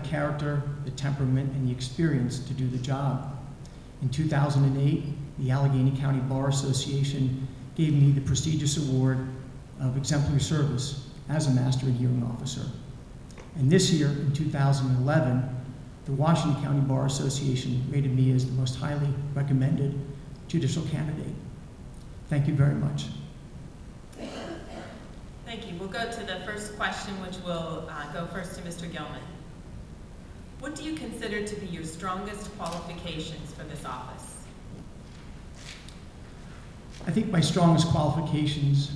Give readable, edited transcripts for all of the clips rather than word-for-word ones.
character, the temperament, and the experience to do the job. In 2008, the Allegheny County Bar Association gave me the prestigious award of exemplary service as a master and hearing officer. And this year, in 2011, the Washington County Bar Association rated me as the most highly recommended judicial candidate. Thank you very much. Thank you. We'll go to the first question, which will go first to Mr. Gilman. What do you consider to be your strongest qualifications for this office? I think my strongest qualifications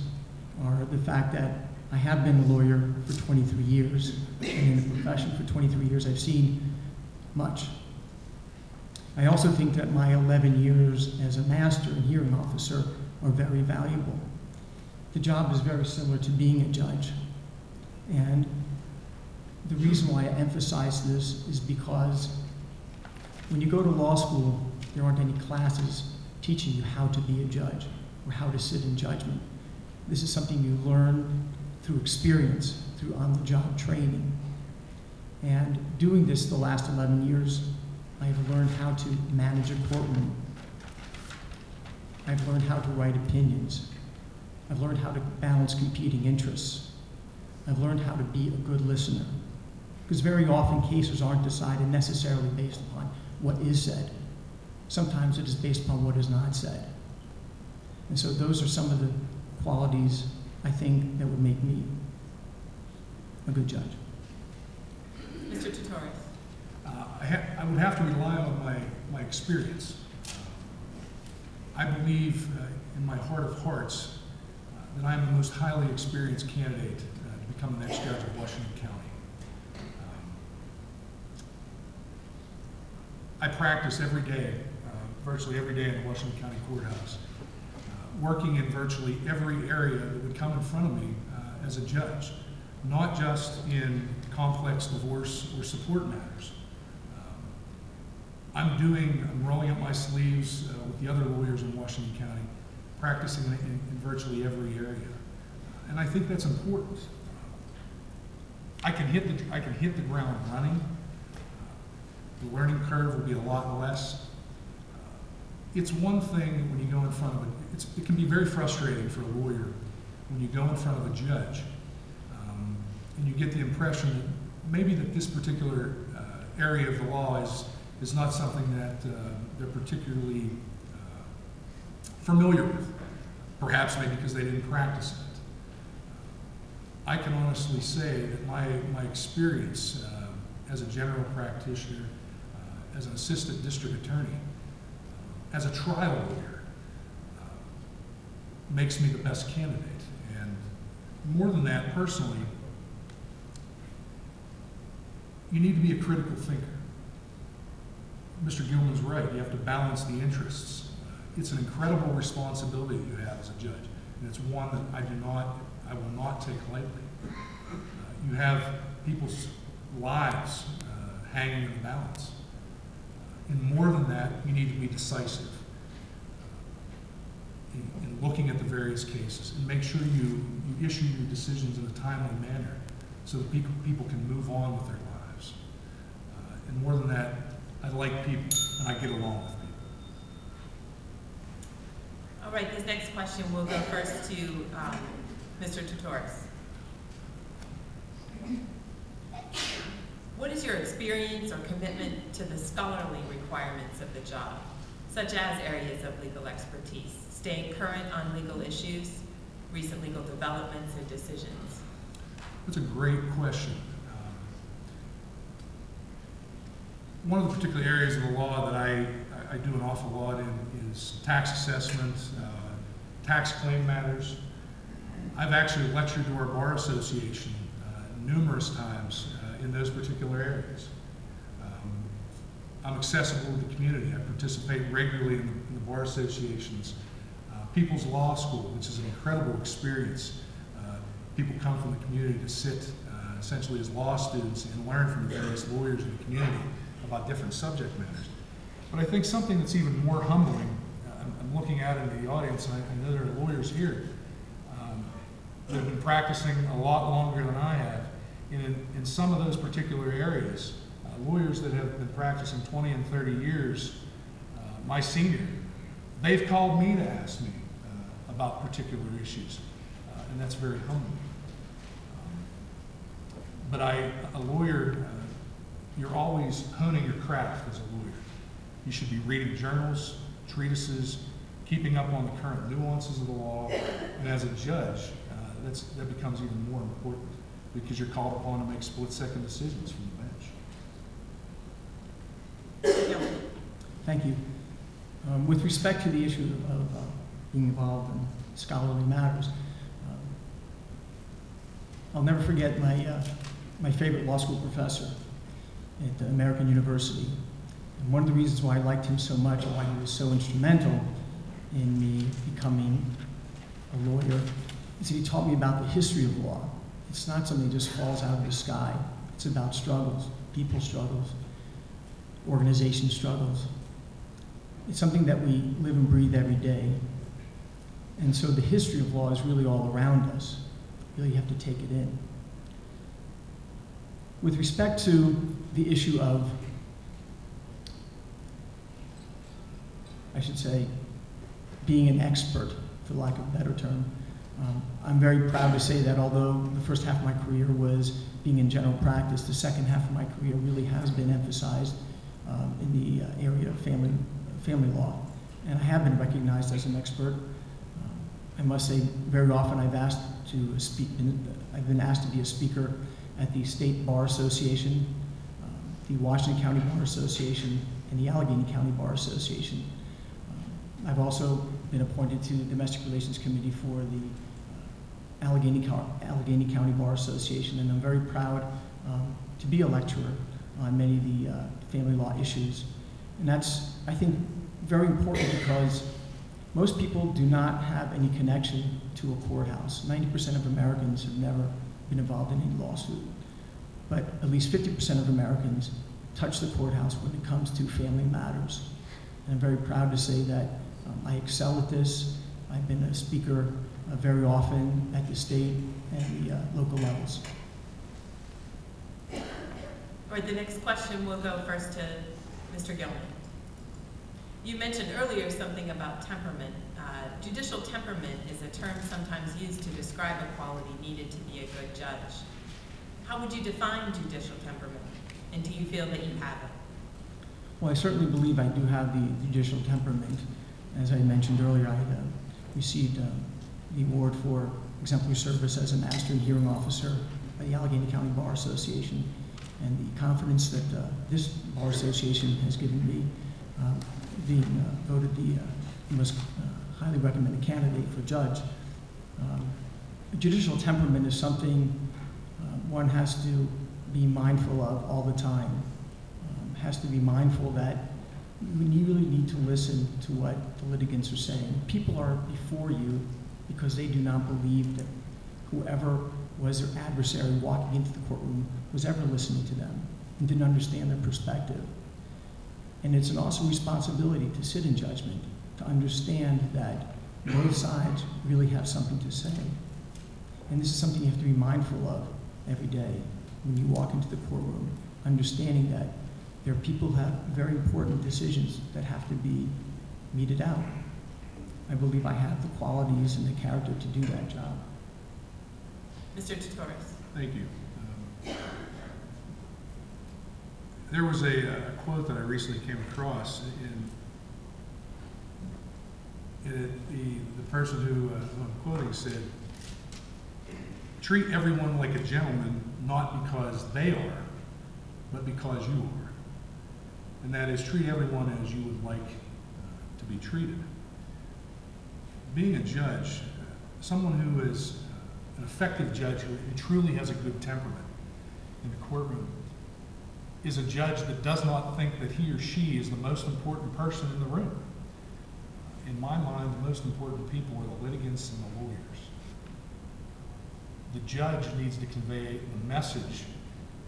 are the fact that I have been a lawyer for 23 years, and in the profession for 23 years I've seen much. I also think that my 11 years as a master and hearing officer are very valuable. The job is very similar to being a judge, and the reason why I emphasize this is because when you go to law school, there aren't any classes teaching you how to be a judge or how to sit in judgment. This is something you learn through experience, through on-the-job training. And doing this the last 11 years, I've learned how to manage a courtroom. I've learned how to write opinions. I've learned how to balance competing interests. I've learned how to be a good listener. Because very often cases aren't decided necessarily based upon what is said. Sometimes it is based upon what is not said. And so those are some of the qualities I think that would make me a good judge. Mr. Tutores. I would have to rely on my experience. I believe in my heart of hearts that I am the most highly experienced candidate to become the next judge of Washington County. I practice every day, virtually every day in the Washington County Courthouse, working in virtually every area that would come in front of me as a judge, not just in complex divorce or support matters. I'm rolling up my sleeves with the other lawyers in Washington County, practicing in virtually every area. And I think that's important. I can hit the ground running. The learning curve will be a lot less. It's one thing when you go in front of it can be very frustrating for a lawyer when you go in front of a judge and you get the impression that maybe that this particular area of the law is not something that they're particularly familiar with, perhaps maybe because they didn't practice it. I can honestly say that my experience as a general practitioner, as an assistant district attorney, as a trial lawyer, makes me the best candidate. And more than that, personally, you need to be a critical thinker. Mr. Gilman's right, you have to balance the interests. It's an incredible responsibility that you have as a judge, and it's one that I will not take lightly. You have people's lives hanging in the balance. And more than that, you need to be decisive in looking at the various cases and make sure you issue your decisions in a timely manner so that people can move on with their lives. And more than that, I like people and I get along with people. All right, this next question will go first to Mr. Tutores. What is your experience or commitment to the scholarly requirements of the job, such as areas of legal expertise, staying current on legal issues, recent legal developments and decisions? That's a great question. One of the particular areas of the law that I do an awful lot in is tax assessment, tax claim matters. I've actually lectured to our Bar Association numerous times in those particular areas. I'm accessible to the community. I participate regularly in the Bar Association's People's Law School, which is an incredible experience. People come from the community to sit essentially as law students and learn from the various lawyers in the community about different subject matters. But I think something that's even more humbling, I'm looking out into the audience, and I know there are lawyers here that have been practicing a lot longer than I have. In some of those particular areas, lawyers that have been practicing 20 and 30 years, my senior, they've called me to ask me about particular issues, and that's very humbling. But a lawyer, you're always honing your craft as a lawyer. You should be reading journals, treatises, keeping up on the current nuances of the law, and as a judge, that becomes even more important because you're called upon to make split-second decisions from the bench. Thank you. With respect to the issue of being involved in scholarly matters, I'll never forget my favorite law school professor at American University. And one of the reasons why I liked him so much and why he was so instrumental in me becoming a lawyer is that he taught me about the history of law. It's not something that just falls out of the sky. It's about struggles, people struggles, organization struggles. It's something that we live and breathe every day. And so the history of law is really all around us. You really have to take it in. With respect to the issue of, I should say, being an expert, for lack of a better term, I'm very proud to say that although the first half of my career was being in general practice, the second half of my career really has been emphasized in the area of family law. And I have been recognized as an expert. I must say, very often I've been asked to be a speaker at the State Bar Association, the Washington County Bar Association, and the Allegheny County Bar Association. I've also been appointed to the Domestic Relations Committee for the Allegheny County Bar Association, and I'm very proud to be a lecturer on many of the family law issues. And that's, I think, very important because most people do not have any connection to a courthouse. 90% of Americans have never been involved in any lawsuit. But at least 50% of Americans touch the courthouse when it comes to family matters. And I'm very proud to say that I excel at this. I've been a speaker very often at the state and the local levels. All right, the next question will go first to Mr. Gilman. You mentioned earlier something about temperament. Judicial temperament is a term sometimes used to describe a quality needed to be a good judge. How would you define judicial temperament, and do you feel that you have it? Well, I certainly believe I do have the judicial temperament. As I mentioned earlier, I received the award for exemplary service as a master and hearing officer by the Allegheny County Bar Association, and the confidence that this Bar Association has given me being voted the most highly recommended candidate for judge. Judicial temperament is something one has to be mindful of all the time. Has to be mindful that you really need to listen to what the litigants are saying. People are before you because they do not believe that whoever was their adversary walking into the courtroom was ever listening to them and didn't understand their perspective. And it's an awesome responsibility to sit in judgment, to understand that both sides really have something to say. And this is something you have to be mindful of every day when you walk into the courtroom, understanding that there are people who have very important decisions that have to be meted out. I believe I have the qualities and the character to do that job. Mr. Torres. Thank you. There was a quote that I recently came across, and the person who I'm quoting said, "Treat everyone like a gentleman, not because they are, but because you are." And that is, treat everyone as you would like to be treated. Being a judge, someone who is an effective judge who truly has a good temperament in the courtroom is a judge that does not think that he or she is the most important person in the room. In my mind, the most important people are the litigants and the lawyers. The judge needs to convey a message,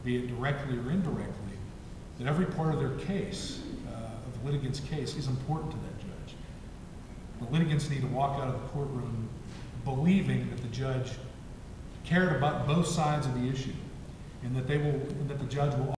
be it directly or indirectly, that every part of their case, of the litigant's case, is important to that judge. The litigants need to walk out of the courtroom believing that the judge cared about both sides of the issue, and that the judge will